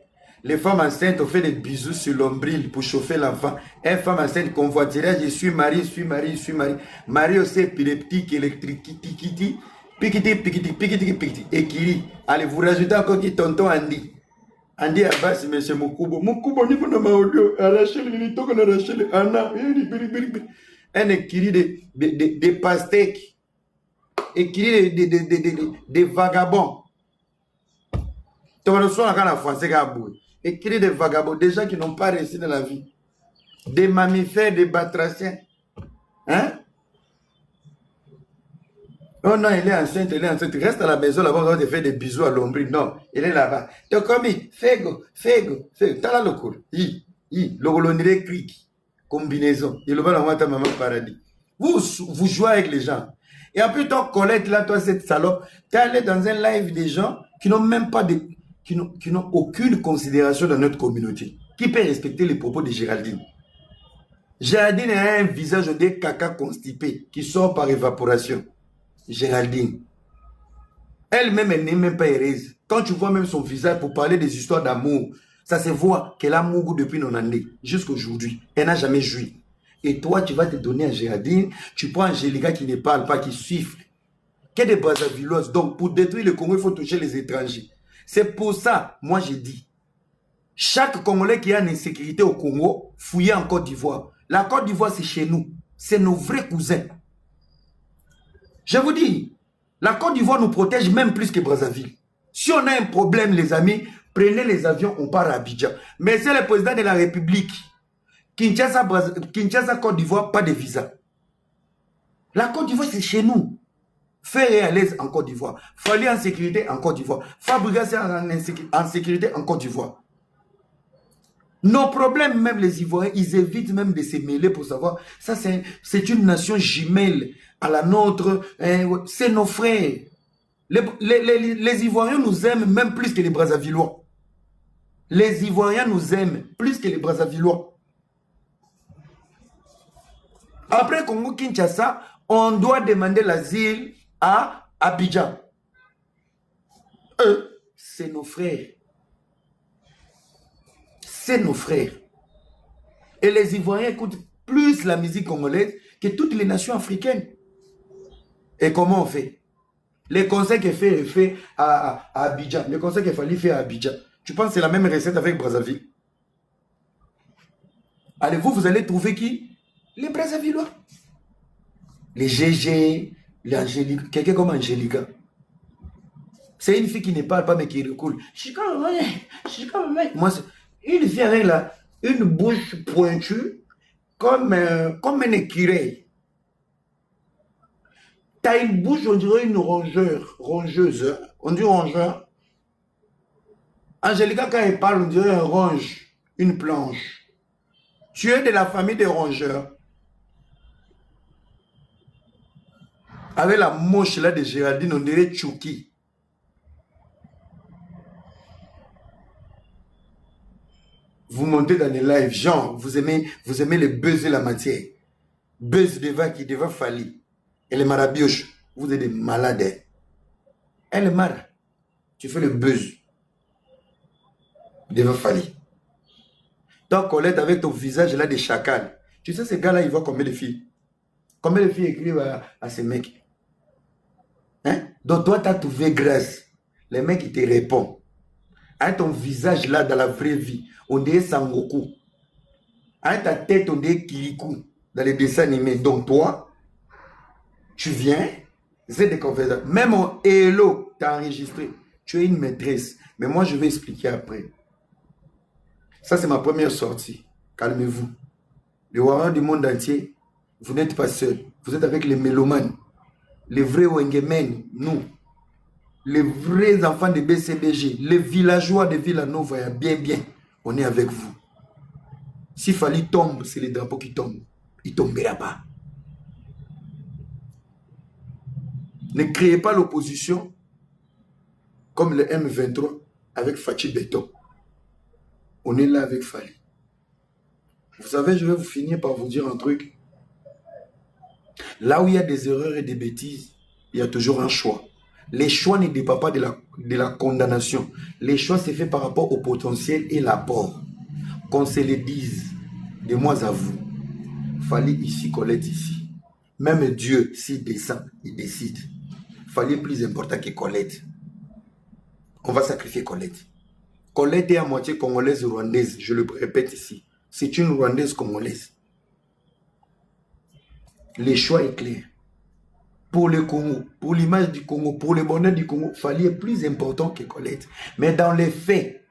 Speaker 1: Les femmes enceintes ont fait des bisous sur l'ombril pour chauffer l'enfant. Une femme enceinte convoitirait, je suis marié, je suis marié, je suis marié. Marié aussi épileptique, électrique, piquiti, et Kiri. Allez, vous rajoutez encore qui tonton Andy. Andy Abbas, monsieur Mokubo. Mokubo, ni pour ma audio. Arracher le temps qu'on a arraché le Anna. Un équiri des pastèques. Équiri des vagabonds. Tu vas recevoir quand la français a boué. Écrit des vagabonds, des gens qui n'ont pas réussi dans la vie. Des mammifères, des batraciens. Hein? Oh non, elle est enceinte, elle est enceinte. Reste à la maison là-bas, on va te faire des bisous à l'ombril. Non, elle est là-bas. Donc, comme fego. T'as là le cours. Le clic. Combinaison. Il le va dans ta maman paradis. Vous jouez avec les gens. Et après, toi, Colette, là, toi, cette salope, t'es allé dans un live des gens qui n'ont même pas de. Qui n'ont aucune considération dans notre communauté. Qui peut respecter les propos de Géraldine? Géraldine a un visage de caca constipé qui sort par évaporation. Géraldine. Elle-même, elle n'est même pas heureuse. Quand tu vois même son visage pour parler des histoires d'amour, ça se voit qu'elle a mouru depuis 90 jusqu'à aujourd'hui. Elle n'a jamais joui. Et toi, tu vas te donner à Géraldine, tu prends Angélica qui ne parle pas, qui siffle. Qu'est des Brazzavilloises. Donc, pour détruire le Congo, il faut toucher les étrangers. C'est pour ça, moi j'ai dit, chaque Congolais qui a une insécurité au Congo, fouillez en Côte d'Ivoire. La Côte d'Ivoire, c'est chez nous. C'est nos vrais cousins. Je vous dis, la Côte d'Ivoire nous protège même plus que Brazzaville. Si on a un problème, les amis, prenez les avions, on part à Abidjan. Mais c'est le président de la République. Kinshasa, Côte d'Ivoire, pas de visa. La Côte d'Ivoire, c'est chez nous. Ferré à l'aise en Côte d'Ivoire. Fali en sécurité en Côte d'Ivoire. Fabrication en sécurité en Côte d'Ivoire. Nos problèmes, même les Ivoiriens, ils évitent même de se mêler pour savoir. Ça, c'est une nation jumelle à la nôtre. C'est nos frères. Les Ivoiriens nous aiment même plus que les Brazzavillois. Les Ivoiriens nous aiment plus que les Brazzavillois. Après Congo-Kinshasa, on doit demander l'asile à Abidjan. c'est nos frères. C'est nos frères. Et les Ivoiriens écoutent plus la musique congolaise que toutes les nations africaines. Et comment on fait? Les conseils qu'il fait à Abidjan, les conseils qu'il fallait faire à Abidjan, tu penses que c'est la même recette avec Brazzaville? Allez-vous, vous allez trouver qui? Les Brazzavillois. Les GG, les Angélique, quelqu'un comme Angélica. C'est une fille qui ne parle pas mais qui recoule. Moi, une fille avec une bouche pointue comme un écureuil. T'as une bouche, on dirait une rongeuse. On dit rongeur. Angélica, quand elle parle, on dirait un ronge, une planche. Tu es de la famille des rongeurs. Avec la moche là de Géraldine, on dirait Chouki. Vous montez dans les lives, genre, vous aimez le buzz de la matière. Buzz qui devait falloir. Et les marabioches, vous êtes des malades. Elle est mara. Tu fais le buzz. Devait falloir. Toi, Colette, avec ton visage là de chacal. Tu sais, ces gars-là, ils voient combien de filles? Combien de filles écrivent à ces mecs? Hein? Donc, toi, tu as trouvé grâce. Les mecs, ils te répondent. Avec ton visage là, dans la vraie vie, on dirait Sangoku. Avec ta tête, on dirait Kirikou, dans les dessins animés. Donc, toi, tu viens, c'est des conversations. Même en Hello, tu as enregistré. Tu es une maîtresse. Mais moi, je vais expliquer après. Ça, c'est ma première sortie. Calmez-vous. Les warriors du monde entier, vous n'êtes pas seuls. Vous êtes avec les mélomanes. Les vrais Wengemen, nous. Les vrais enfants de BCBG. Les villageois de Villanova, bien. On est avec vous. S'il fallait tomber, c'est les drapeaux qui tombent. Il ne tombera pas. Ne créez pas l'opposition comme le M23 avec Fachi Beto. On est là avec Fali. Vous savez, je vais vous finir par vous dire un truc. Là où il y a des erreurs et des bêtises, il y a toujours un choix. Les choix ne dépendent pas de la condamnation. Les choix, c'est fait par rapport au potentiel et l'apport. Qu'on se le dise, de moi à vous. Fali ici, Colette ici. Même Dieu, s'il descend, il décide. Fali est plus important que Colette. On va sacrifier Colette. Colette est à moitié congolaise ou rwandaise, je le répète ici. C'est une rwandaise congolaise. Le choix est clair. Pour le Congo, pour l'image du Congo, pour le bonheur du Congo, Fali est plus important que Colette. Mais dans les faits,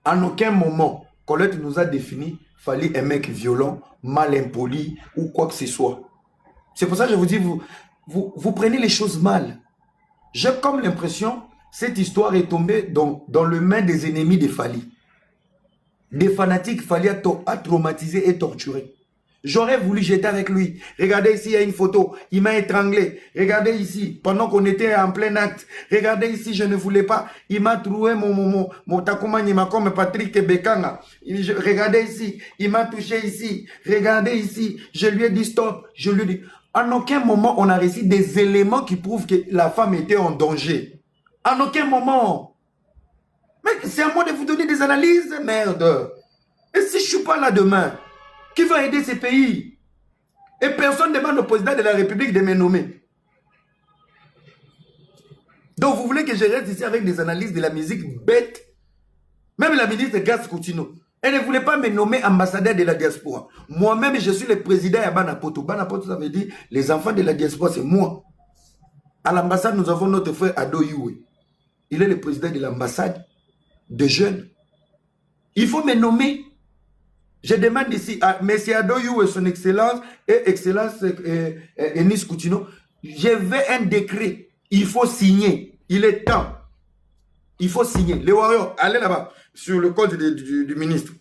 Speaker 1: en aucun moment, Colette nous a défini Fali un mec violent, mal impoli ou quoi que ce soit. C'est pour ça que je vous dis, vous prenez les choses mal. J'ai comme l'impression cette histoire est tombée dans le main des ennemis de Fali. Des fanatiques, Fali a traumatisé et torturé. J'aurais voulu jeter avec lui. Regardez ici, il y a une photo. Il m'a étranglé. Regardez ici, pendant qu'on était en plein acte. Regardez ici, je ne voulais pas. Il m'a trouvé mon takoumani, comme Patrick Bekanga. Regardez ici, il m'a touché ici. Regardez ici, je lui ai dit stop. Je lui ai dit. En aucun moment, on a reçu des éléments qui prouvent que la femme était en danger. En aucun moment. Mais c'est à moi de vous donner des analyses, merde. Et si je ne suis pas là demain, qui va aider ces pays? Et personne ne demande au président de la République de me nommer. Donc vous voulez que je reste ici avec des analyses de la musique bête? Même la ministre Grace Coutinho, elle ne voulait pas me nommer ambassadeur de la diaspora. Moi-même, je suis le président à Banapoto. Banapoto, ça veut dire les enfants de la diaspora, c'est moi. À l'ambassade, nous avons notre frère Ado Yue. Il est le président de l'ambassade de jeunes. Il faut me nommer. Je demande ici à M. Adoyou et son excellence et excellence Enis Coutinho, je veux un décret. Il faut signer. Il est temps. Il faut signer. Les warriors, allez là-bas, sur le code du ministre.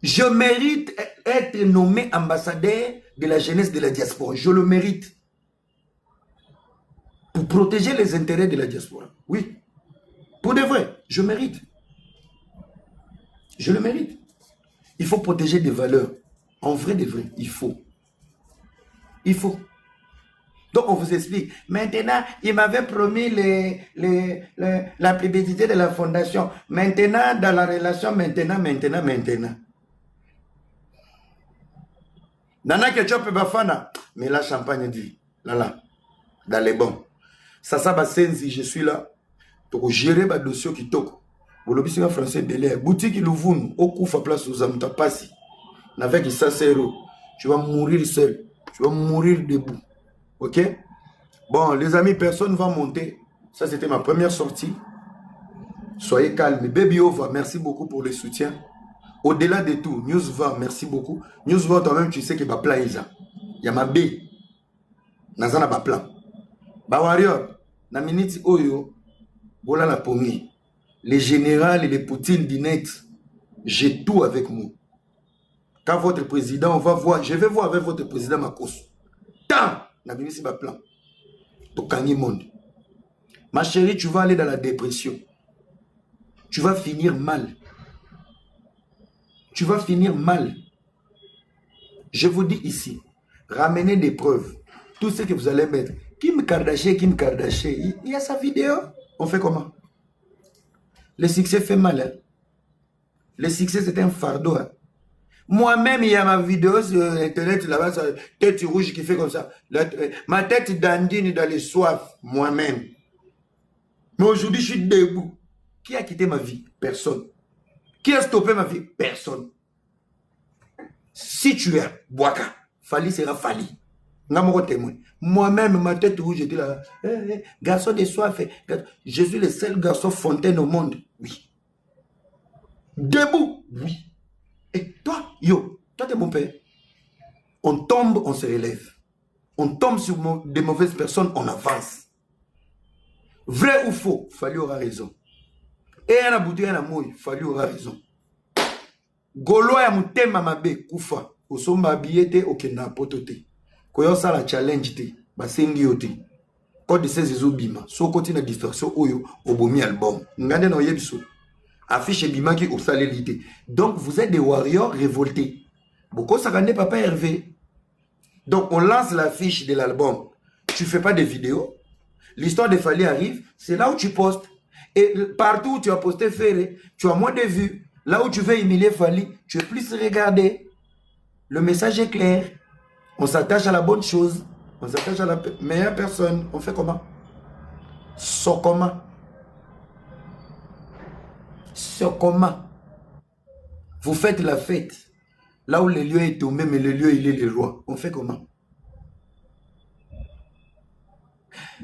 Speaker 1: Je mérite être nommé ambassadeur de la jeunesse de la diaspora. Je le mérite. Pour protéger les intérêts de la diaspora. Oui. Pour de vrai, je mérite. Je le mérite. Il faut protéger des valeurs. En vrai de vrai, il faut. Il faut. Donc, on vous explique. Maintenant, il m'avait promis la publicité de la fondation. Maintenant, dans la relation, maintenant. Nana Ketchup Bafana. Mais là, champagne dit. Là. Dans les bons. Sasa Basenzi, je suis là. Pour gérer ma dossier qui toque. Vous l'obéissez en français, Belair. Boutique Louvoun, au coup, fa place aux amis, passi. Avec ça, tu vas mourir seul. Tu vas mourir debout. Ok? Bon, les amis, personne ne va monter. Ça, c'était ma première sortie. Soyez calmes. Baby Ova, merci beaucoup pour le soutien. Au-delà de tout, Newsva, merci beaucoup. Newsva, toi-même, tu sais que ma plan est là. Il y a ma B. Nazana ma plan. Ba warrior, na minute oyo, voilà la poignée. Les générales et les Poutine d'Inet, j'ai tout avec moi. Quand votre président, on va voir, je vais voir avec votre président ma cause. Tant, na minute ma plan. Tout gagner monde. Ma chérie, tu vas aller dans la dépression. Tu vas finir mal. Tu vas finir mal. Je vous dis ici, ramenez des preuves. Tout ce que vous allez mettre. Kim Kardashian, il y a sa vidéo. On fait comment? Le succès fait mal. Hein? Le succès, c'est un fardeau. Hein? Moi-même, il y a ma vidéo sur Internet, là-bas, tête rouge qui fait comme ça. Ma tête dandine dans les soifs, moi-même. Mais aujourd'hui, je suis debout. Qui a quitté ma vie? Personne. Qui a stoppé ma vie? Personne. Si tu es Bouaka, Fali sera Fali. Moi-même, ma tête rouge, j'étais là. Garçon de soif. Je suis le seul garçon fontaine au monde. Oui. Debout. Oui. Et toi, toi t'es mon père. On tombe, on se relève. On tombe sur des mauvaises personnes, on avance. Vrai ou faux, Fali aura raison. Et un abouti, un amour, Fali aura raison. Golo ya mutema mabe kufa. Osomba abiyete okenda potote. Koyo sala challenge te. Basengi yote. Code 16 bima. So koti na distorsion oyo obomi album. Ngande na yebiso. Affiche bima ki osale lité. Donc vous êtes des warriors révoltés. Boko sakane papa Hervé. Donc on lance l'affiche de l'album. Tu fais pas de vidéos. L'histoire de Fali arrive. C'est là où tu postes. Et partout où tu as posté Ferré, tu as moins de vues. Là où tu veux humilier Fali, tu es plus regardé. Le message est clair. On s'attache à la bonne chose. On s'attache à la meilleure personne. On fait comment? Comment? Comment? Vous faites la fête. Là où le lieu est tombé, mais le lieu, il est le roi. On fait comment?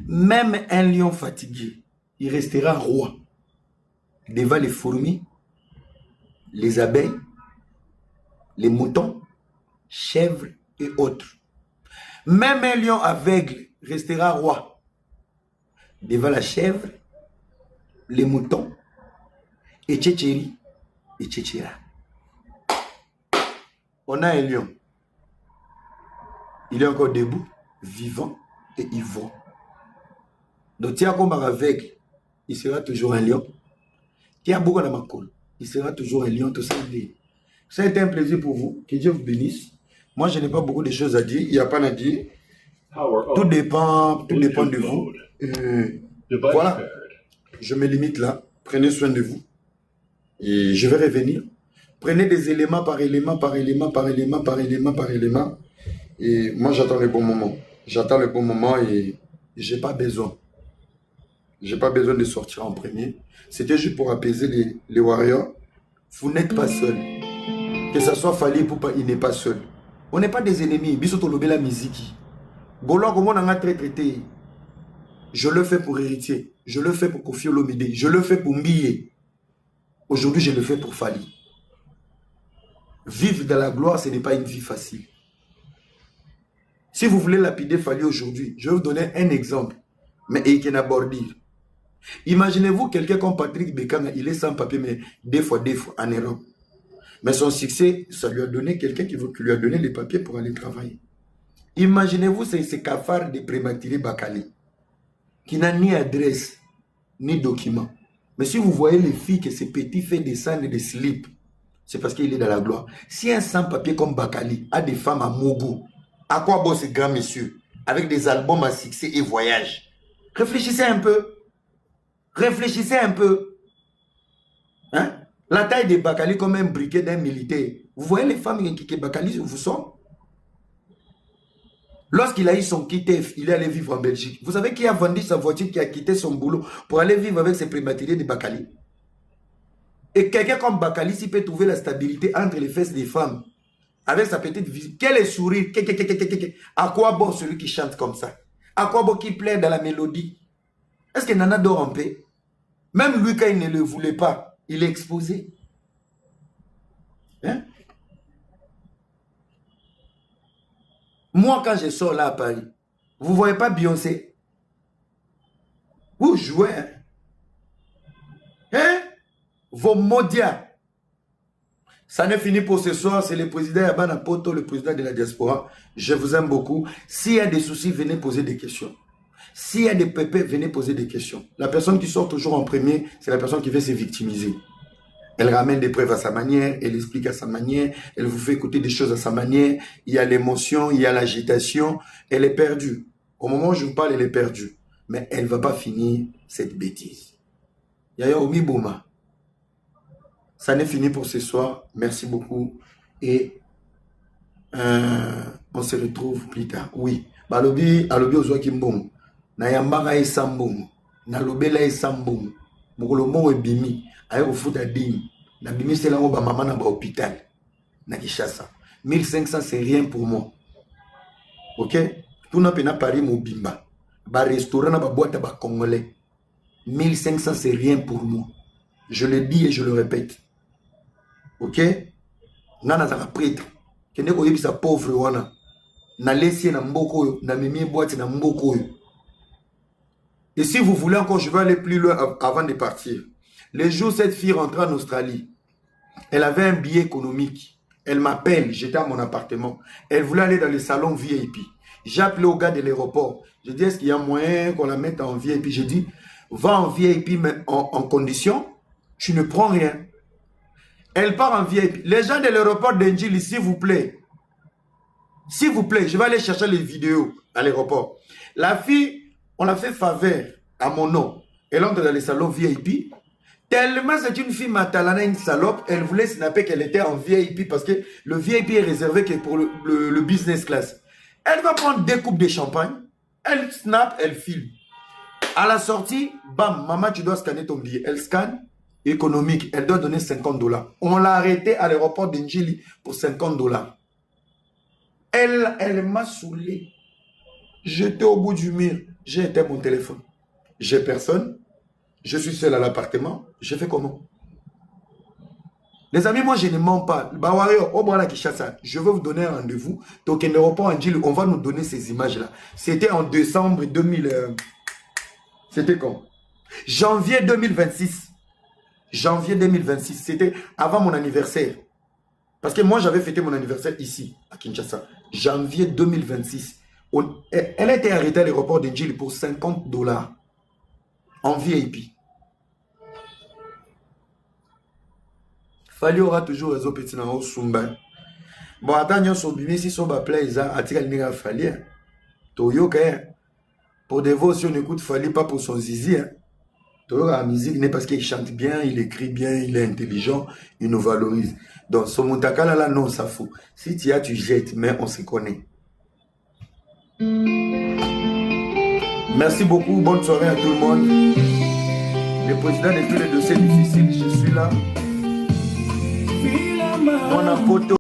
Speaker 1: Même un lion fatigué, il restera roi. Devant les fourmis, les abeilles, les moutons, chèvres et autres. Même un lion aveugle restera roi. Devant la chèvre, les moutons, et tchétchéri et tchétchéra. On a un lion. Il est encore debout, vivant et ivre. Donc, tiens, comme un aveugle, il sera toujours un lion. Tiens, beaucoup de macol, il sera toujours un lion, tout ça. Ça a été un plaisir pour vous. Que Dieu vous bénisse. Moi, je n'ai pas beaucoup de choses à dire. Il n'y a pas à dire. Tout dépend de vous. Voilà. Je me limite là. Prenez soin de vous. Et je vais revenir. Prenez des éléments par élément, par élément, par élément, par élément, par élément. Et moi, j'attends le bon moment. J'attends le bon moment et je n'ai pas besoin. Je n'ai pas besoin de sortir en premier. C'était juste pour apaiser les warriors. Vous n'êtes pas seul. Que ça soit Fali ou pas, il n'est pas seul. On n'est pas des ennemis. Bisoto lobe la musique. Golo comment on a traité. Je le fais pour Héritier. Je le fais pour Kofi Olomide. Je le fais pour Mbiye. Aujourd'hui, je le fais pour Fali. Vivre dans la gloire, ce n'est pas une vie facile. Si vous voulez lapider Fali aujourd'hui, je vais vous donner un exemple. Mais il y a bordir. Imaginez-vous quelqu'un comme Patrick Bekanga, il est sans papier, mais des fois en Europe. Mais son succès, ça lui a donné quelqu'un qui lui a donné les papiers pour aller travailler. Imaginez-vous ces cafards de prématuré Bakali, qui n'a ni adresse, ni document. Mais si vous voyez les filles que ces petits fait descendre des slips, c'est parce qu'il est dans la gloire. Si un sans-papier comme Bakali a des femmes à Mogo, à quoi bon ce grand monsieur? avec des albums à succès et voyages. Réfléchissez un peu. Réfléchissez un peu. Hein? La taille de Bakali comme un briquet d'un militaire. Vous voyez les femmes qui Bakali vous sont? Lorsqu'il a eu son kitef, il est allé vivre en Belgique. Vous savez qui a vendu sa voiture, qui a quitté son boulot pour aller vivre avec ses prématurés de Bakali? Et quelqu'un comme Bakali, s'il peut trouver la stabilité entre les fesses des femmes, avec sa petite vie, quel est sourire? À quoi bon celui qui chante comme ça? À quoi bon qui plaît dans la mélodie? Est-ce que Nana dort en paix? Même lui, quand il ne le voulait pas, il est exposé. Hein? Moi, quand je sors là à Paris, vous ne voyez pas Beyoncé? Vous jouez. Hein? Hein? Vos maudias. Ça n'est fini pour ce soir. C'est le président Yabana Poto, le président de la diaspora. Je vous aime beaucoup. S'il y a des soucis, venez poser des questions. S'il y a des pépés, venez poser des questions. La personne qui sort toujours en premier, c'est la personne qui veut se victimiser. Elle ramène des preuves à sa manière, elle explique à sa manière, elle vous fait écouter des choses à sa manière. Il y a l'émotion, il y a l'agitation. Elle est perdue. Au moment où je vous parle, elle est perdue. Mais elle ne va pas finir cette bêtise. Yaya Omi Bouma. Ça n'est fini pour ce soir. Merci beaucoup. Et on se retrouve plus tard. Oui. Alobi ozwa kimbongo. Na yambaka esambongo. Na lobela esambongo. Mokolomo ebimi. Aye kofuta dini. Na bimi c'est là où ba maman na ba hôpital. Na Kinshasa. 1500 c'est rien pour moi. OK? Tout n'a pas Paris mobimba. Ba restaurant na ba boîte ba congolais. 1500 c'est rien pour moi. Je le dis et je le répète. OK? Nana zaka prêtre. Kende ko yebisa pauvre wana. Na laisser na mboko yo, na mimi boîte na mboko yo. Et si vous voulez encore, je vais aller plus loin avant de partir. Le jour où cette fille rentrait en Australie, elle avait un billet économique. Elle m'appelle, j'étais à mon appartement. Elle voulait aller dans le salon VIP. J'ai appelé au gars de l'aéroport. Je dis, est-ce qu'il y a moyen qu'on la mette en VIP? J'ai dit, va en VIP, mais en condition, tu ne prends rien. Elle part en VIP. Les gens de l'aéroport d'Engili, s'il vous plaît, je vais aller chercher les vidéos à l'aéroport. La fille, on a fait faveur à mon nom. Elle entre dans les salons VIP. Tellement c'est une fille matalana, une salope, elle voulait snapper qu'elle était en VIP parce que le VIP est réservé que pour le business class. Elle va prendre 2 coupes de champagne, elle snap, elle filme. À la sortie, bam, maman, tu dois scanner ton billet. Elle scanne, économique, elle doit donner $50. On l'a arrêtée à l'aéroport d'Engili pour $50. Elle m'a saoulé. J'étais au bout du mur. J'ai éteint mon téléphone. J'ai personne. Je suis seul à l'appartement. Je fais comment? Les amis, moi je ne mens pas. Je vais vous donner un rendez-vous. Donc, en aéroport Angile, on va nous donner ces images-là. C'était en décembre 2000. C'était quand? Janvier 2026. Janvier 2026. C'était avant mon anniversaire. Parce que moi, j'avais fêté mon anniversaire ici, à Kinshasa. Janvier 2026. Elle a été arrêtée à l'aéroport d'Engili pour $50 en VIP. Fali aura toujours réseau petit dans le Sumba. Bon, attends, si on va plaire, il Fali. Pour des voix, si on écoute Fali, pas pour son zizi. La musique n'est parce qu'il chante bien, il écrit bien, il est intelligent, il nous valorise. Donc, son montakala là, non, ça fout. Si tu as, tu jettes, mais on se connaît. Merci beaucoup, bonne soirée à tout le monde. Le président de tous les dossiers difficiles, je suis là. Mon apôtre.